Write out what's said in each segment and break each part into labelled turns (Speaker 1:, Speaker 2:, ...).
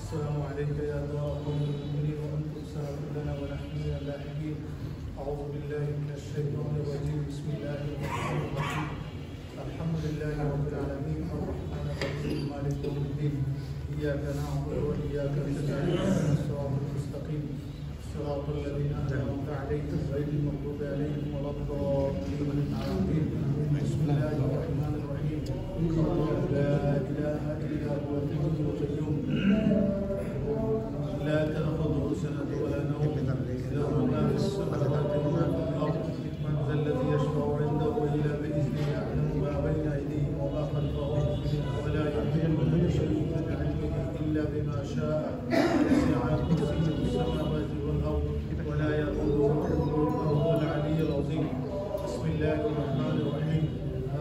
Speaker 1: السلام عليك يا دار قوم المؤمنين وأنتم سلام لنا ونحن من اللاحقين. أعوذ بالله من الشيطان الرجيم. بسم الله الرحمن الرحيم. الحمد لله رب العالمين الرحمن الرحيم مالك يوم الدين. إياك نعبد وإياك نستعين اهدنا الصراط المستقيم صراط الذين أنعمت عليهم غير المغضوب عليهم ولا الضالين آمين. بسم الله الرحمن الرحيم. الله لا إله إلا هو الحي القيوم لا تأخذه سنة ولا نوم له ما في السماوات وما في الأرض. من ذا الذي يشفع عنده إلا بإذنه يعلم ما بين أيديهم وما خلفهم ولا يحيطون بشيء من علمه إلا بما شاء. وسع كرسيه السماوات والأرض ولا يؤوده حفظهما وهو العلي العظيم. بسم الله الرحمن الرحيم.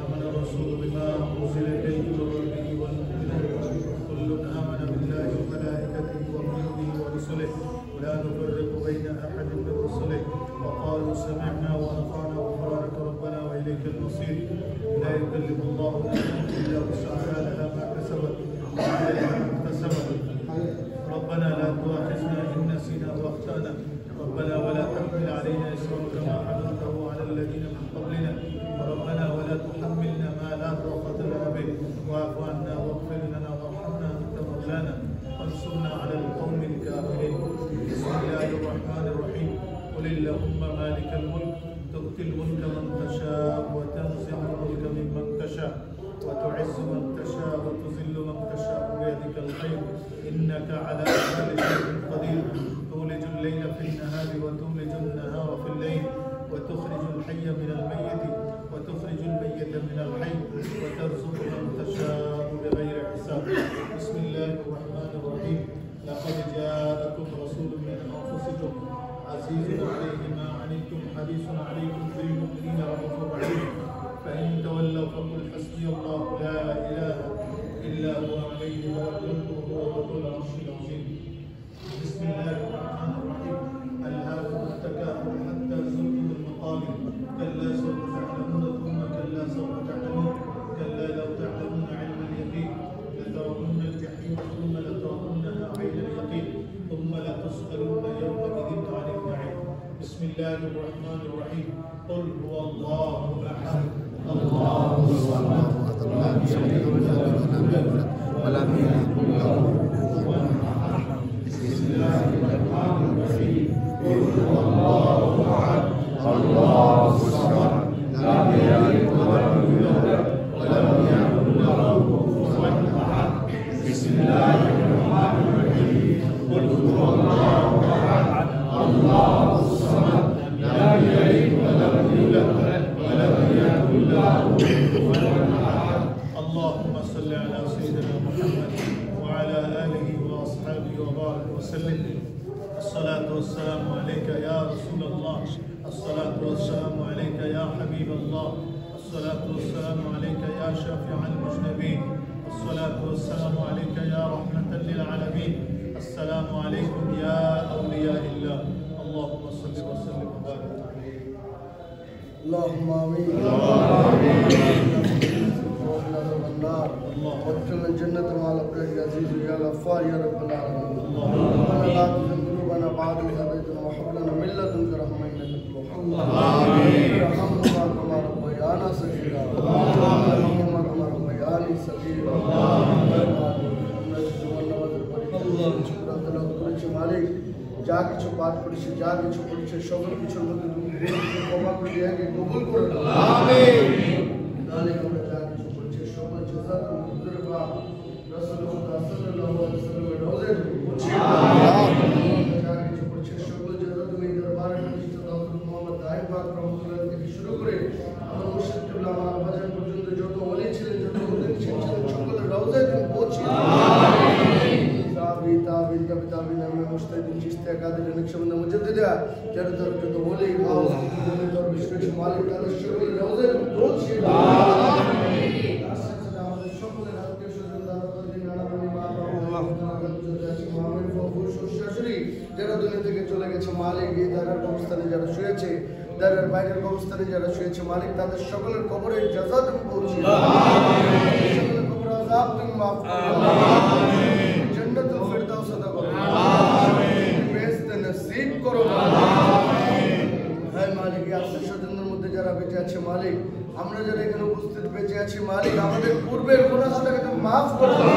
Speaker 1: آمن الرسول بما أنزل إليه من ربه والمؤمنون كل آمن بالله وملائكته وكتبه ورسله ولا نفرق بين أحد من رسله وقالوا سمعنا وأطعنا غفرانك ربنا وإليك المصير. لا يكلف الله نفسا إلا وسعها لها ما كسبت وعليها ما اكتسبت. ربنا لا تؤاخذنا إن نسينا وأخطأنا ربنا ولا تحمل علينا إصرا كما حملته على الذين من قبلنا ربنا ولا تحملنا ما لا طاقة لنا به واعف عنا واغفر لنا وارحمنا أنت مولانا وانصرنا على القوم الكافرين. بسم الله الرحمن الرحيم. قل اللهم مالك الملك تؤتي الملك من تشاء وتنزع الملك ممن تشاء وتعز من تشاء وتذل من تشاء بيدك الخير إنك على كل شيء قدير. تولج الليل في النهار وتولج النهار في الليل وتخرج الحي من الميت وتخرج الميت من الحي وترزق من تشاء بغير حساب. بسم الله الرحمن الرحيم. لقد جاءكم رسول من أنفسكم عزيز عليه ما عنتم حريص عليكم بالمؤمنين رؤوف رحيم. فإن تولوا فقل حسبي الله لا إله إلا هو عليه توكلت وهو رب العرش العظيم. بسم الله الرحمن الرحيم. ألهاكم التكاثر حتى زرتم المقابر كلا سوف تعلمون ثم كلا سوف تعلمون كلا لو تعلمون علم اليقين لترون الجحيم ثم لترونها عين اليقين ثم لتسألن يومئذ عن النعيم. بسم الله الرحمن الرحيم. قل هو الله أحد الله الصمد لم يلد ولم يكن له كفوا أحد. بسم الله الرحمن الرحيم. قل هو الله أحد الله الصمد لم يلد ولم يولد ولم يكن له كفوا أحد. بسم الله الرحمن الرحيم. قل هو الله أحد الله الصمد لم يلد ولم يولد ولم يكن له كفوا أحد. اللهم صل على سيدنا محمد وعلى آله وأصحابه وبارك وسلم. الصلاة والسلام عليك يا رسول الله. الصلاة والسلام عليك يا حبيب الله. الصلاة والسلام عليك يا شافع المذنبين. الصلاة والسلام عليك يا رحمة للعالمين. السلام عليكم يا أولياء الله. اللهم صل وسلم وبارك عليه.
Speaker 2: اللهم آمين. وادخلنا الجنة مع الأبرار يا عزيز يا غفار يا رب العالمين. ربنا لا تزغ قلوبنا بعد إذ هديتنا وهب لنا من لدنك رحمة إنك أنت الوهاب. آمين. ارحمهما كما ربيانا صغيرا. ارحمهما كما ربياني صغيرا. মালিক যা কিছু পাঠ করেছে যা কিছু করেছে সকল কিছুর মধ্যে তুমি ক্ষমা করে দিয়ে কবুল করে দাও। আমিন। তাহলে আমরা যা কিছু করেছে সকল জাযা তুমি করে বা রাসূলুল্লাহ সাল্লাল্লাহু আলাইহি ওয়াসাল্লামের রওজায় পৌঁছে দাও। আমিন। যা কিছু করেছে সকল জাযা তুমি দরবারে প্রতিষ্ঠিত দাও। মুহাম্মদ দাইব পাক রহমাতুল্লাহ থেকে শুরু করে আমার মুর্শিদ কিবলা আমার বাজার পর্যন্ত যত ওলি ছিলেন যত ওলি ছিলেন সকলের রওজায় তুমি পৌঁছে দাও। আমিন। তাবিন তাবিন আমি মুস্তাহিদিন চিশতিয়া কাদের নকশবন্দ মুজাদ্দিদা যারা যত ওলি ভাও তোর বিশেষ মালিক তাদের সকলের রওজায় তুমি পৌঁছে দাও। আমিন। আমাদের সকলের আত্মীয় স্বজন দাদা দাদি নানা নানি মা বাবা মুহাম্মদ বাবু শ্বশুর যারা দুনিয়া থেকে চলে গেছে মালিক এই দাদার কবরস্থানে যারা শুয়েছে দাদার বাইরের কবরস্থানে যারা শুয়েছে মালিক তাদের সকলের কবরের জাযা তুমি পৌঁছে দাও। আমিন। সকলের কবর আযাব তুমি মাফ করো। আমিন। জান্নাতুল ফিরদাউস বেঁচে আছে মালিক, আমরা যারা এখানে উপস্থিত বেঁচে আছি মালিক, আমাদের পূর্বের গুনাহ খাতাকে তুমি মাফ করে দাও।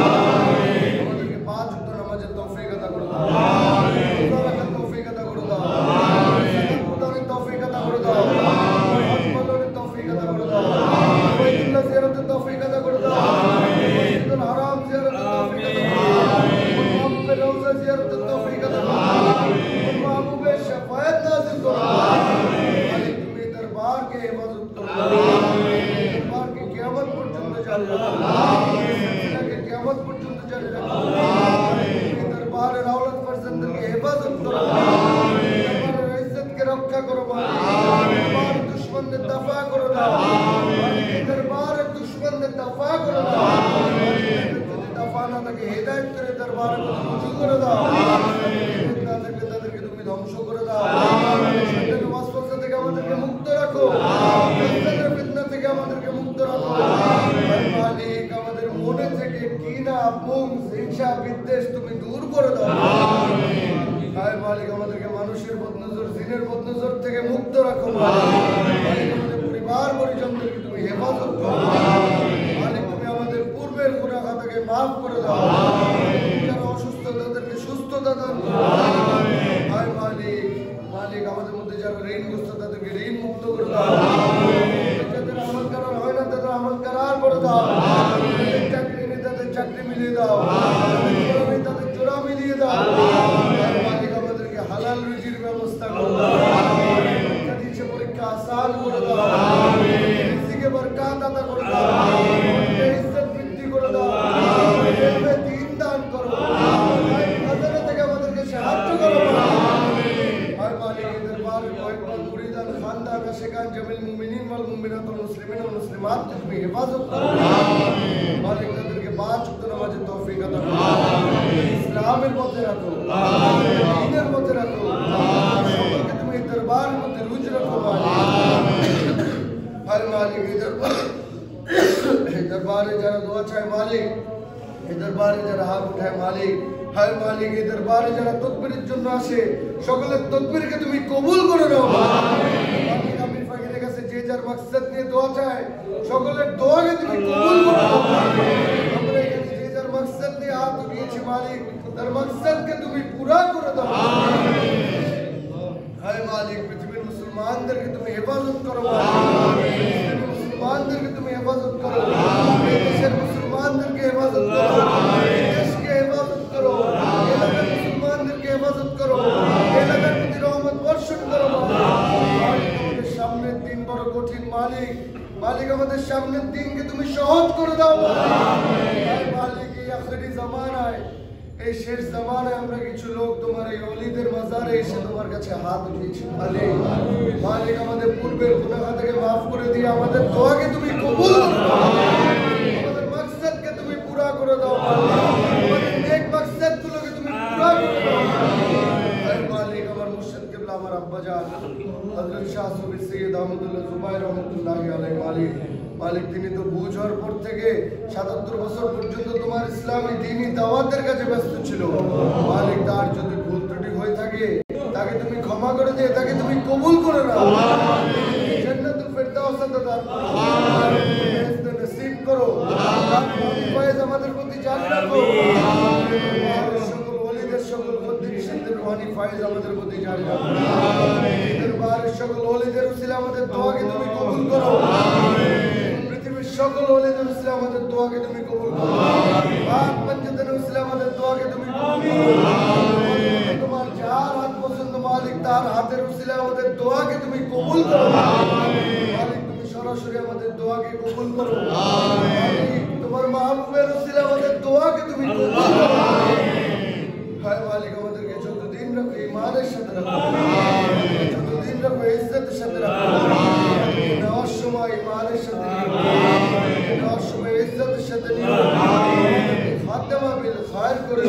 Speaker 2: আমাদেরকে 5 ওয়াক্ত নামাজের তৌফিক আতা করে দাও, রোজা রাখার তৌফিক আতা করে দাও, যাকাত প্রদানের তৌফিক আতা করে দাও, হজ পালনের তৌফিক আতা করে দাও, বাইতুল্লাহ জিয়ারতের তৌফিক আতা করে দাও, মসজিদুল হারাম জিয়ারতের তৌফিক আতা করে দাও, মুহাম্মদ রওজা জিয়ারতের তৌফিক আতা করে দাও, মাহবুবের শাফায়াত নাযিল করো মালিক। তুমি দরবার के हिफाजत करो, दरबार की क़यामत पर्यंत जारी रखो, के क़यामत पर्यंत जारी रखो, दरबार रौलत फरजंद की हिफाजत करो, दरबार इज्जत के रक्षा करो दरबार दुश्मन ने दफा करो दरबार दुश्मन ने दफा करो दफा ना तक हिदायत करे दरबार को रुजू করে দাও, তাদেরকে তুমি ধ্বংস করে দাও, শয়তানের ওয়াসওয়াসা থেকে আমাদেরকে মুক্ত রাখো, শয়তানের ফিতনা থেকে আমাদেরকে মুক্ত রাখো। মালিক আমাদের মনে থেকে কিনা মুং হিংসা বিদ্বেষ তুমি দূর করে দাও। হায় মালিক আমাদেরকে মানুষের বদনজর জিনের বদনজর থেকে মুক্ত রাখো। মালিক আমাদের পরিবার পরিজনদেরকে তুমি হেফাজত করো। মালিক তুমি আমাদের পূর্বের গুনাহ খাতাকে মাফ করে দাও, যারা অসুস্থ তাদেরকে সুস্থতা দান করো। হায় মালিক মালিক আমাদের মধ্যে যারা ঋণগ্রস্ত তাদেরকে ঋণ মুক্ত করে দাও, যাদের আমল করার হয় না তাদের আমল করার করে দাও, যাদের চাকরি নেই তাদের চাকরি মিলিয়ে দাও, যাদের জোড়া নেই তাদের জোড়া মিলিয়ে দাও। হায় মালিক আমাদেরকে হালাল রুজির ব্যবস্থা করো, পরীক্ষা দিচ্ছে পরীক্ষা আসান করে দাও, রিজিকে বরকত আতা করে দাও, ইজ্জত বৃদ্ধি করে দাও, এলমে দ্বীন দান করো, নজর থেকে আমাদেরকে সাহায্য করো। हाय मालिक दरबार मोहब्बत मुरीदान खानदान आशिकान जमील मुमिनीन वल मुमिनात वल मुस्लिमीन वल मुस्लिमात की तुम्हें हिफाजत करो। मालिक তাদেরকে 5 ওয়াক্ত নামাজের তৌফিক আতা করো, ইসলামের মধ্যে রাখো, দ্বীনের মধ্যে রাখো, সকলকে তুমি দরবারের মধ্যে রুজ রাখো মালিক। হায় মালিক দরবারে যারা দোয়া চায় মালিক, এই দরবারে যারা হাত উঠায় মালিক, হায় মালিক এই দরবারে যারা তদবিরের জন্য আসে সকলের তদবিরকে তুমি কবুল করে নাও মালিক। আমির ফাকিরের কাছে যে যার মাকসাদ নিয়ে দোয়া চায় সকলের দোয়াকে তুমি কবুল করে নাও। আমরা এখানে যে যার মাকসাদ নিয়ে হাত উঠিয়েছি মালিক, তার মাকসাদকে তুমি পুরা করে দাও। হায় মালিক পৃথিবীর মুসলমানদেরকে তুমি হেফাজত করো মালিক, মুসলমানদেরকে তুমি হেফাজত করো, দেশের মুসলমানদেরকে হেফাজত করো, দেশকে হেফাজত করো, এলাকার মুসলমানদেরকে হেফাজত করো, এলাকার প্রতি রহমত বর্ষণ করো মালিক। আমাদের সামনের দিন বড় কঠিন মালিক, মালিক আমাদের সামনের দিনকে তুমি সহজ করে দাও মালিক। এই আখেরি জামানায় এই শেষ জামানায় আমরা কিছু লোক তোমার এই ওলিদের মাজারে এসে তোমার কাছে হাত উঠিয়েছি মালিক। মালিক আমাদের পূর্বের গুনাহ থেকে মাফ করে দিয়ে আমাদের দোয়াকে তুমি কবুল করো, আমাদের মাকসাদকে তুমি পুরা করে দাও আমাদের নেক মাকসাদগুলোকে তুমি পুরা করে দাও। হে মালিক আমার মুর্শিদ কিবলা আমার আব্বা জান হযরত শাহ সুফি সৈয়দ আহমদুল্লাহ জুবাইর রহমাতুল্লাহি আলাইহি মালিক, মালিক তিনি তো বুঝ হওয়ার পর থেকে ৭৭ বছর পর্যন্ত তোমার ইসলামী দ্বীনি দাওয়াতের কাছে ব্যস্ত ছিল মালিক। তার যদি ভুল ত্রুটি হয়ে থাকে তাকে তুমি ক্ষমা করে দিয়ে তাকে তুমি কবুল করে নাও, জান্নাতুল ফেরদাউস দান করো, বেহেশত নসিব করো, ফয়েজ আমাদের প্রতি জারি রাখো, সকল ওলিদের সকল বন্দিদের রুহানি ফয়েজ আমাদের প্রতি জারি রাখো, দরবারের সকল ওলিদের উসিলা আমাদের দোয়াকে তুমি কবুল করো, পৃথিবীর সকল ওলিদের উসিলা আমাদের দোয়াকে তুমি কবুল করো, পাক পঞ্চদের উসিলা আমাদের দোয়াকে তুমি কবুল করো, তোমার যার হাত পছন্দ মালিক তার হাতের উসিলা আমাদের দোয়াকে তুমি কবুল করো মালিক। তুমি সরাসরি আমাদের দোয়াকে কবুল করো মালিক, তোমার মাহবুবের উসিলা আমাদের দোয়াকে তুমি কবুল করো। হায় মালিক আমাদেরকে যতদিন রাখো ঈমানের সাথে রাখো, যতদিন রাখো ইজ্জতের সাথে রাখো, নেওয়ার সময় ঈমানের সাথে নিও, নেওয়ার সময় ইজ্জতের সাথে নিও, খাতেমা বিল খায়র করে